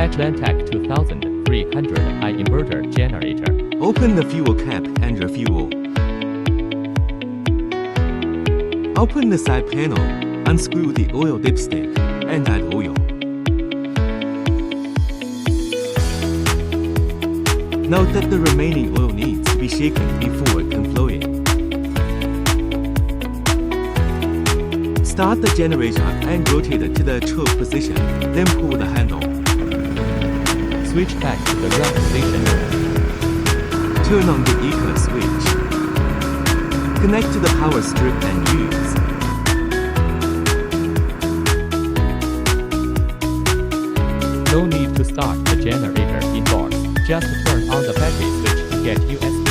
Atlantec 2300i inverter generator. Open the fuel cap and refuel. Open the side panel, unscrew the oil dipstick, and add oil. Note that the remaining oil needs to be shaken before it can flow in. Start the generator and rotate it to the choke position, then pull the handle. Switch back to the run position. Turn on the eco switch. Connect to the power strip and use. No need to start the generator indoors. Just turn on the battery switch to get USB